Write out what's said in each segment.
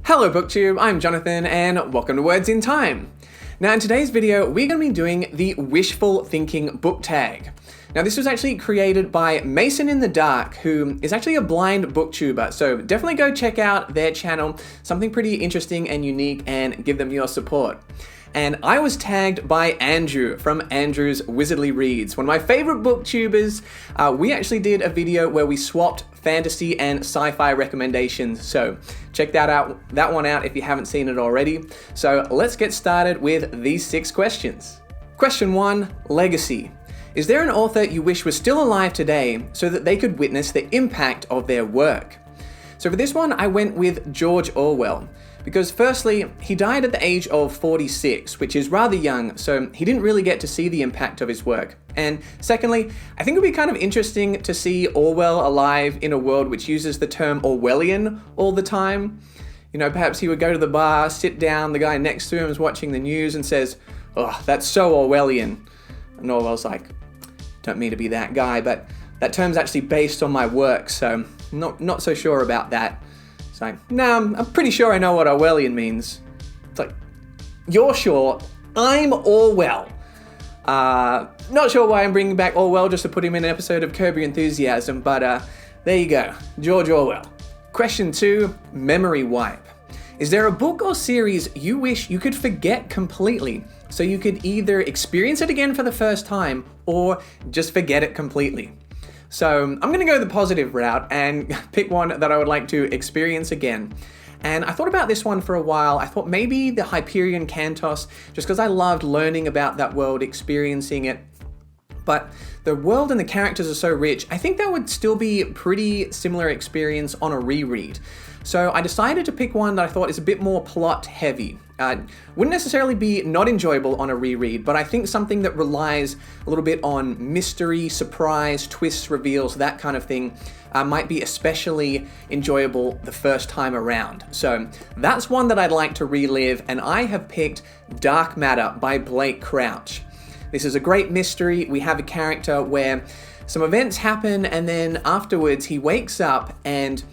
Hello BookTube, I'm Jonathan and welcome to Words in Time. Now in today's video, we're going to be doing the wishful thinking book tag. Now this was actually created by Mason in the Dark, who is actually a blind booktuber, so definitely go check out their channel, something pretty interesting and unique, and give them your support. And I was tagged by Andrew from Andrew's Wizardly Reads, one of my favorite booktubers. We actually did a video where we swapped fantasy and sci-fi recommendations, so check that one out if you haven't seen it already. So let's get started with these 6 questions. Question 1, legacy. Is there an author you wish was still alive today so that they could witness the impact of their work? So for this one, I went with George Orwell, because firstly, he died at the age of 46, which is rather young, so he didn't really get to see the impact of his work. And secondly, I think it would be kind of interesting to see Orwell alive in a world which uses the term Orwellian all the time. You know, perhaps he would go to the bar, sit down, the guy next to him is watching the news and says, "Oh, that's so Orwellian." And Orwell's like, "Don't mean to be that guy, but that term's actually based on my work, so not so sure about that." It's like, "No, I'm pretty sure I know what Orwellian means." It's like, "You're sure? I'm Orwell." Not sure why I'm bringing back Orwell just to put him in an episode of Curb Your Enthusiasm, but there you go, George Orwell. Question 2, memory wipe. Is there a book or series you wish you could forget completely so you could either experience it again for the first time or just forget it completely? So I'm going to go the positive route and pick one that I would like to experience again. And I thought about this one for a while. I thought maybe the Hyperion Cantos, just because I loved learning about that world, experiencing it. But the world and the characters are so rich, I think that would still be a pretty similar experience on a reread. So I decided to pick one that I thought is a bit more plot heavy. Wouldn't necessarily be not enjoyable on a reread, but I think something that relies a little bit on mystery, surprise, twists, reveals, that kind of thing might be especially enjoyable the first time around. So that's one that I'd like to relive, and I have picked Dark Matter by Blake Crouch. This is a great mystery. We have a character where some events happen and then afterwards he wakes up and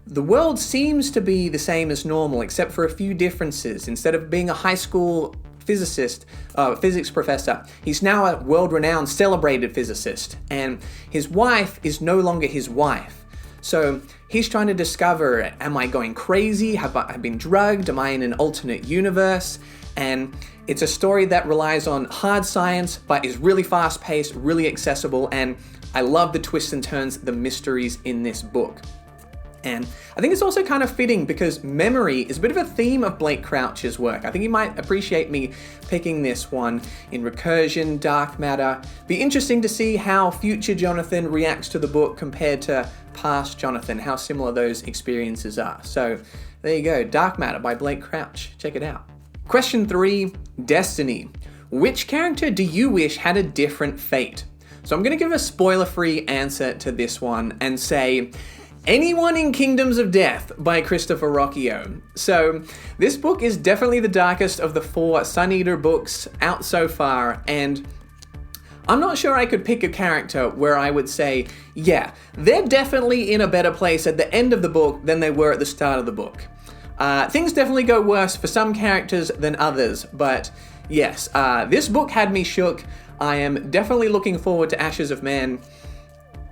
the world seems to be the same as normal, except for a few differences. Instead of being a high school physics professor, he's now a world-renowned, celebrated physicist, and his wife is no longer his wife. So he's trying to discover, am I going crazy? Have I been drugged? Am I in an alternate universe? And it's a story that relies on hard science, but is really fast-paced, really accessible, and I love the twists and turns, the mysteries in this book. And I think it's also kind of fitting because memory is a bit of a theme of Blake Crouch's work. I think you might appreciate me picking this one in recursion, dark matter. Be interesting to see how future Jonathan reacts to the book compared to past Jonathan, how similar those experiences are. So there you go, Dark Matter by Blake Crouch. Check it out. Question 3, Destiny. Which character do you wish had a different fate? So I'm going to give a spoiler-free answer to this one and say, anyone in Kingdoms of Death by Christopher Rocchio. So this book is definitely the darkest of the 4 Sun Eater books out so far, and I'm not sure I could pick a character where I would say, yeah, they're definitely in a better place at the end of the book than they were at the start of the book. Things definitely go worse for some characters than others, but yes, this book had me shook. I am definitely looking forward to Ashes of Man.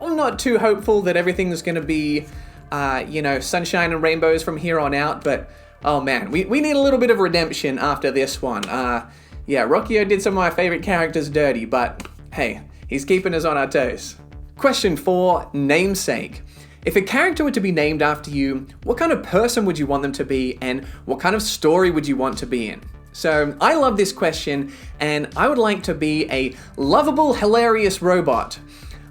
I'm not too hopeful that everything's going to be, sunshine and rainbows from here on out, but oh man, we need a little bit of redemption after this one. Rocchio did some of my favorite characters dirty, but hey, he's keeping us on our toes. Question 4, namesake. If a character were to be named after you, what kind of person would you want them to be, and what kind of story would you want to be in? So I love this question, and I would like to be a lovable, hilarious robot.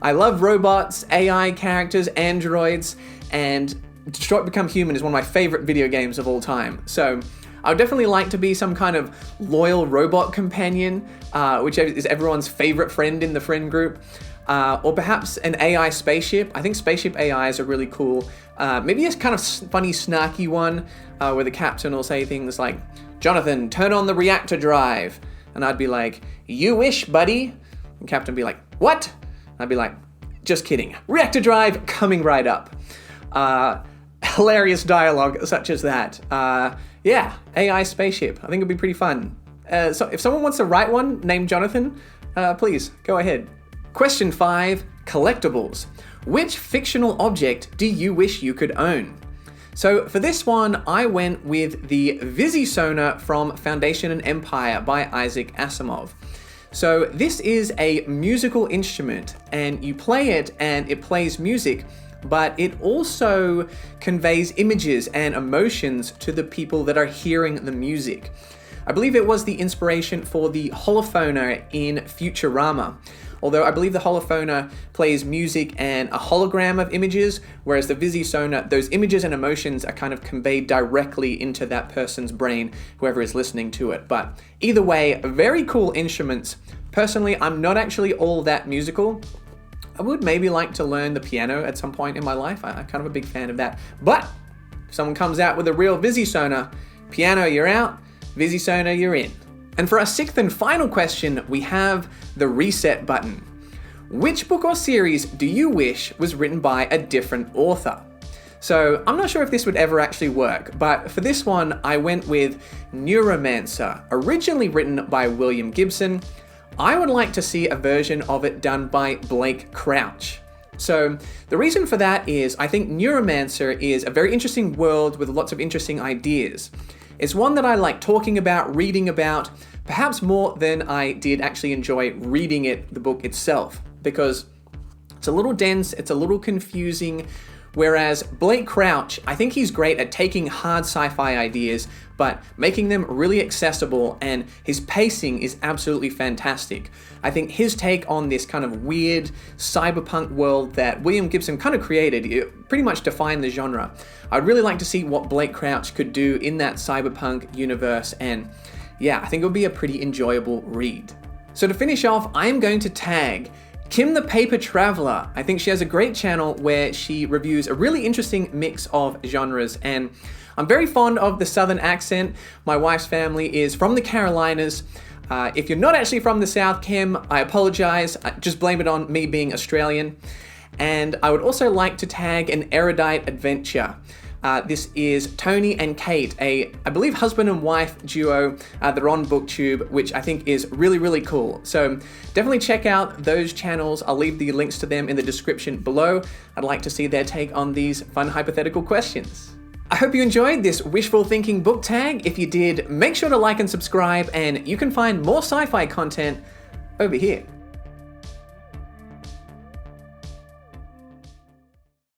I love robots, AI characters, androids, and Detroit Become Human is one of my favorite video games of all time. So I would definitely like to be some kind of loyal robot companion, which is everyone's favorite friend in the friend group. Or perhaps an AI spaceship. I think spaceship AIs are really cool. Maybe a kind of funny, snarky one where the captain will say things like, "Jonathan, turn on the reactor drive." And I'd be like, "You wish, buddy." And captain would be like, "What?" I'd be like, "Just kidding. Reactor drive coming right up." hilarious dialogue such as that. Yeah, AI spaceship. I think it'd be pretty fun. So if someone wants to write one named Jonathan, please go ahead. Question 5, collectibles. Which fictional object do you wish you could own? So for this one, I went with the Visisona from Foundation and Empire by Isaac Asimov. So this is a musical instrument, and you play it and it plays music, but it also conveys images and emotions to the people that are hearing the music. I believe it was the inspiration for the holophoner in Futurama. Although I believe the holophoner plays music and a hologram of images, whereas the Visisona, those images and emotions are kind of conveyed directly into that person's brain, whoever is listening to it. But either way, very cool instruments. Personally, I'm not actually all that musical. I would maybe like to learn the piano at some point in my life. I'm kind of a big fan of that. But if someone comes out with a real Visisona, piano, you're out, Visisona, you're in. And for our 6th and final question, we have the reset button. Which book or series do you wish was written by a different author? So I'm not sure if this would ever actually work, but for this one, I went with Neuromancer, originally written by William Gibson. I would like to see a version of it done by Blake Crouch. So the reason for that is I think Neuromancer is a very interesting world with lots of interesting ideas. It's one that I like talking about, reading about, perhaps more than I did actually enjoy reading it, the book itself, because it's a little dense, it's a little confusing, whereas Blake Crouch, I think he's great at taking hard sci-fi ideas, but making them really accessible, and his pacing is absolutely fantastic. I think his take on this kind of weird cyberpunk world that William Gibson kind of created, it pretty much defined the genre. I'd really like to see what Blake Crouch could do in that cyberpunk universe, and yeah, I think it would be a pretty enjoyable read. So to finish off, I am going to tag Kim the Paper Traveler. I think she has a great channel where she reviews a really interesting mix of genres, and I'm very fond of the Southern accent. My wife's family is from the Carolinas. If you're not actually from the South, Kim, I apologize. Just blame it on me being Australian. And I would also like to tag an erudite adventure. This is Tony and Kate, I believe husband and wife duo that are on BookTube, which I think is really, really cool. So definitely check out those channels. I'll leave the links to them in the description below. I'd like to see their take on these fun hypothetical questions. I hope you enjoyed this wishful thinking book tag. If you did, make sure to like and subscribe, and you can find more sci-fi content over here.